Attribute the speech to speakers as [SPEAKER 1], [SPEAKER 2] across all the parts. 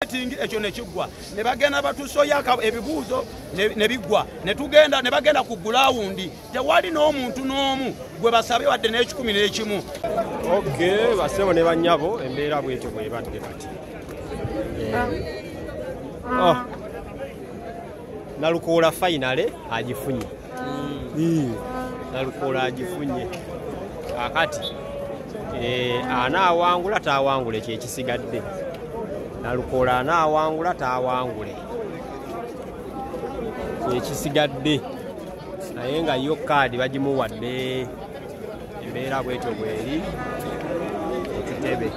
[SPEAKER 1] betting ekyo ne kiggwa ne bagenda batusoyaka ebibuuzo ne biggwa ne tugenda ne bagenda ku ground tewali n'omuntu n'omu gwe basabe wadde n'ekikumi n'ekimu.
[SPEAKER 2] Okay, basebo ne banyabo embeera bwetyo bwe badde bati. Nalukoola finale agifunye. Nalukoola agifunye. Akati anaawangula taawangule kyekisigadde. Nalukoola anaawangula taawangule kyekisigadde. Naye nga yo kaadi bagimuwadde. Embeera bwetyo bweri ku kitebe.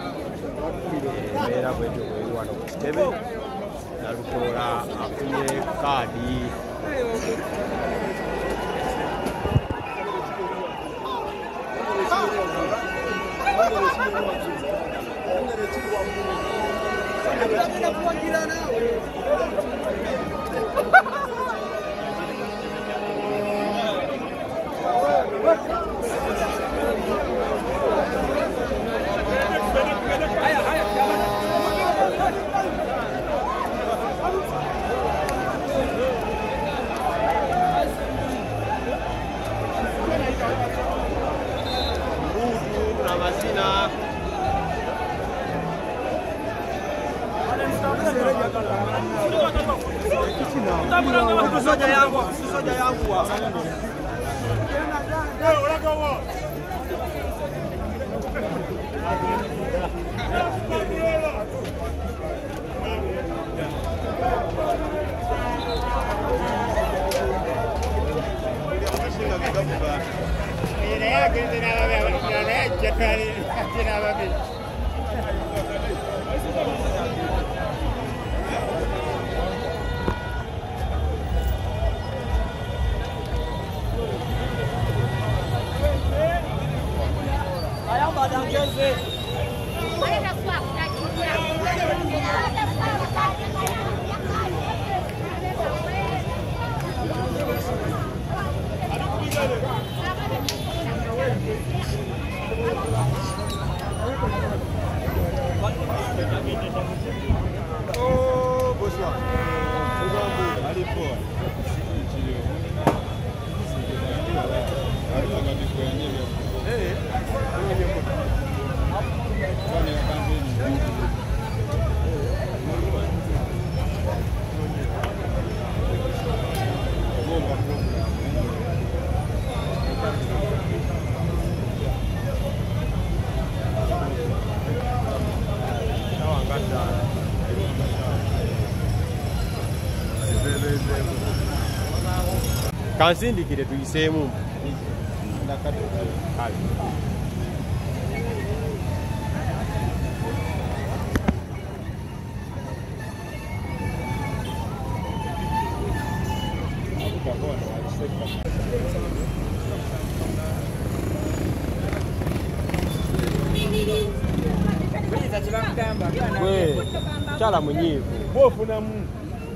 [SPEAKER 2] Embeera bwetyo bweri wano ku kitebe. Nalukoola afunye kaadi. Kansindikire tuyiseemu. Chala munyivu.
[SPEAKER 3] Bofunamu.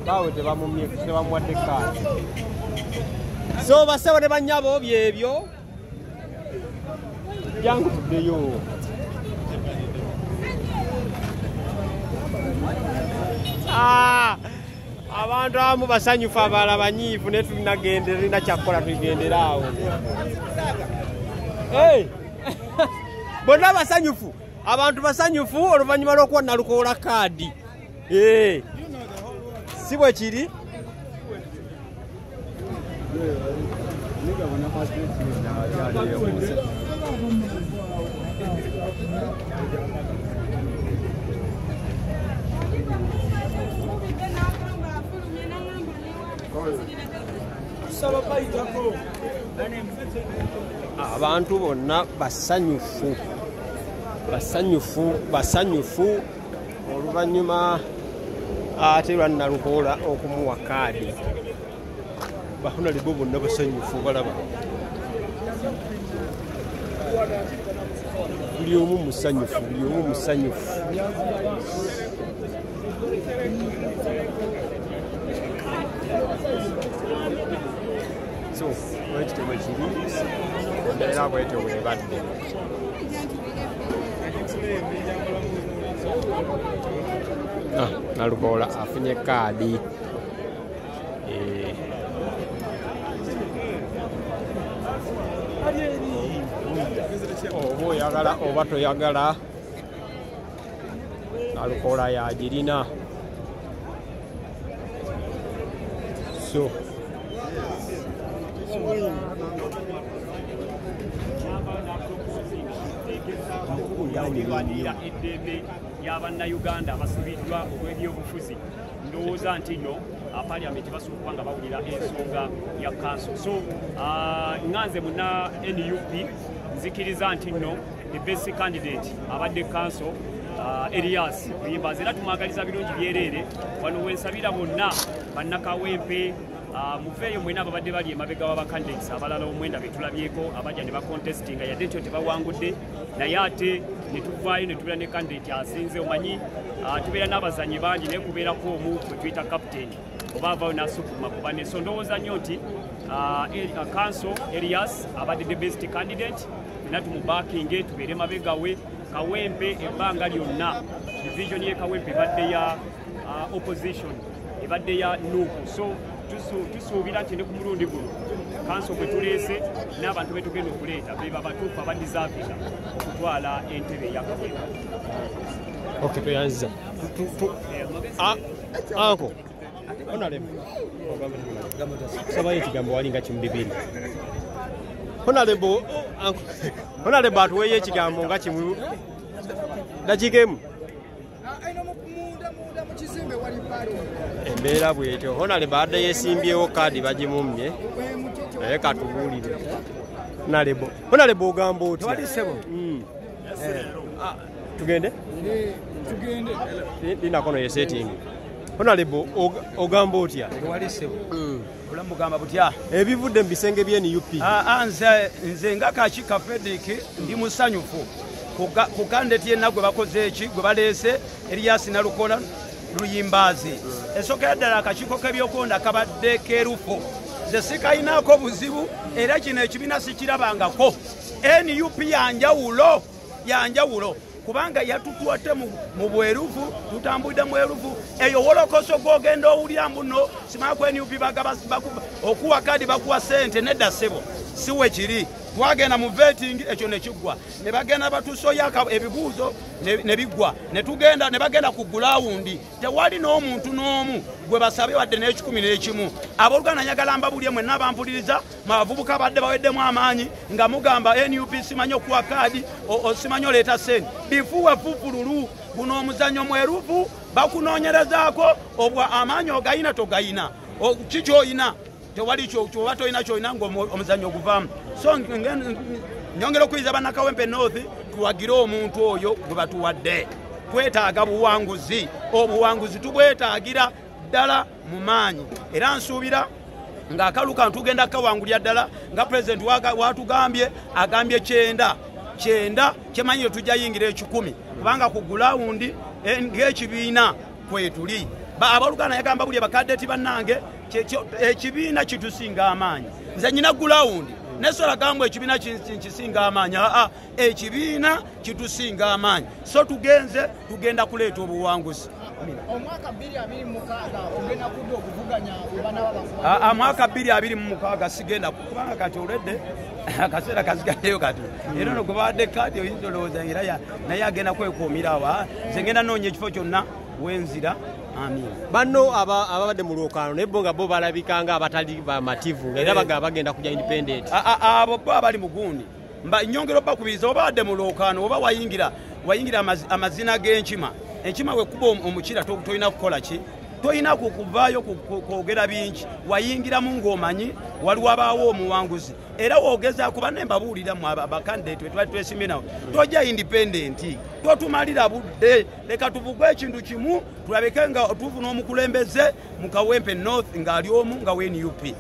[SPEAKER 2] Bawe tebamumye tebamuwadde kaadi. So basebo ne banyabo byebyo. Jangu tuddeyo. Abantu abamu basanyufu abalala banyiivu ne tunagendera lina kyakola tugendera awo. Bonna basanyufu. Abantu basanyufu oluvannyuma lw'okuwa Nalukoola kaadi. Si bwe kiri? Abantu bonna basanyufu. Basanyufu oluvannyuma ate lwa Nalukoola okumuwa kaadi. Bahuna libo bonna basanyufu balaba. Buli omu musanyufu. So, bwekityo bwe kiri embeera bwetyo bwe badde. Nalukoola afunye kaadi. Oba oyagala oba toyagala Nalukoola yagirina. So
[SPEAKER 3] okubalira eddembe y'abannayuganda abasibiddwa olw'ebyobufuzi. Ndowooza nti nno paliamenti basukwa nga bawulira ensonga ya kanso. So nganze muna NUP nzikiriza nti nno the best candidate abadde kanso Elias Luyimbazi era tumwagaliza birungi byereere wano wensabira bonna bannakawempe muveeyo mwena ababadde bali emabega w'abacandidates abalala omwenda betulabyeko abajja ne bacontestinga yadde ntyo tebawangudde naye ate ne tuvaayo ne tubeera ne candidate asinze omanyi tubeera n'abazanyi bangi naye kubeerako omu kwe tuyita captain oba avaayo n'asukuma ku banne. So ndowooza nnyo nti kanso Elias abadde the best candidate era tumubakinge tubeere mabega we. Kawempe ebbanga lyonna division ye Kawempe ebadde ya opposition ebadde ya Nuupu. So tusuubira nti ne ku mulundi guno kanso gwe tuleese n'abantu be tugenda okuleeta be babatuufu abadisavinga okutwala entebe ya Kawempe.
[SPEAKER 2] Okay, tuyanziza anko onalemu sabayo ekigambo walinga kimu bibiri Honorable atuweeyo ekigambo nga kimu dakiika emu embeera bwetyo. Honorable adde yeesimbyewo kaadi bagimumye naye katubuulire. Honorable ogamba otya? Tugende linakono yesetting. Honorable ogamba otya?
[SPEAKER 1] Mugamba butya
[SPEAKER 2] ebivudde mu bisenge bye NUP.
[SPEAKER 1] Nze nga Kashika Frederick ndi musanyufu ku candidate yenna gwe bakoze eki gwe baleese Elias Nalukoola Luyimbazi. Esooka ddala akakiiko k'ebyokulonda kabadde keerufu. Nze sikayinaako buzibu era kino ekibiina sikirabangako. NUP yanjawulo kubanga yatutuwate mu bwerufu tutambudde mu bwerufu eyo wolokoso gwogenda owulira mbuno simako NUP bagaba okuwa kadi bakuwa sente nedda ssebo siwe kiri. Twagenda mu vetting ekyo ne kiggwa ne bagenda batusoyaka ebibuuzo ne biggwa ne tugenda ne bagenda ku gulawundi tewali n'omuntu n'omu gwe basabe wadde n'ekikumi n'ekimu. Abooluganda njagala mbabulye mwenna abampuliriza mabavubuka badde baweddemu amaanyi nga mugamba NUP simanyi okuwa kaadi simanyi oleeta sente bifuwe fufululu. Guno omuzannyo mwerufu bakunoonyerezaako obwa amaanyi ogayina togayina kikyoyina tewali kyoba toyina kyoyina ng'omuzannyo guvaamu. So nyongera okuyiriza bannakawempe North tuwagire omuntu oyo gwe batuwadde. Twetaaga buwanguzi, obuwanguzi tubwetaagira ddala mu maanyi era nsuubira ng'akaluka ntugenda kawangulya ddala nga President watugambye agambye kyenda kyemanyire tujja yingira 10 kubanga ku gulawundi ng'ekibiina kwetuli. Abaluganda yagamba buli bakadeti bannange ekibiina kitusinga amaanyi. Nze nyina gulawundi nesola gambo ekibiina kisinga amaanyi ekibiina kitusinga amaanyi. So tugenda kuleeta obuwanguzi.
[SPEAKER 4] Omwaka 2026 ogenda kudda okuvuganya bana b'abafuzi.
[SPEAKER 1] Mwaka 2026 sigenda kubanga kati oledde akaseera kazigaddeyo kati era no gubadde kati oyinza olowooza era naye agenda kwekuumira awa nze ngenda noonya ekifo kyonna wenzira. Amin.
[SPEAKER 2] Banno ababadde mu lwokaano naye bo nga bo balabikanga abatali bamativu era bagenda kujja independent.
[SPEAKER 1] Abo bo abali mu gundi nyongera bakubiriza obadde mu lwokaano oba wayingira amazina g'enkima we kuba omukira toyina kukola ki toyina kukuvaayo kwogera bingi wayingiramu ng'omanyi waliwo abaawo omuwanguzi era woogeza kuba ne mbabuulira mu abakandidate twali twesimye nawo tojja independent totumalira budde leka tuvugwe ekintu kimu tulabeke nga tufuna omukulembeze mu Kawempe North ng'ali omu nga we NUP.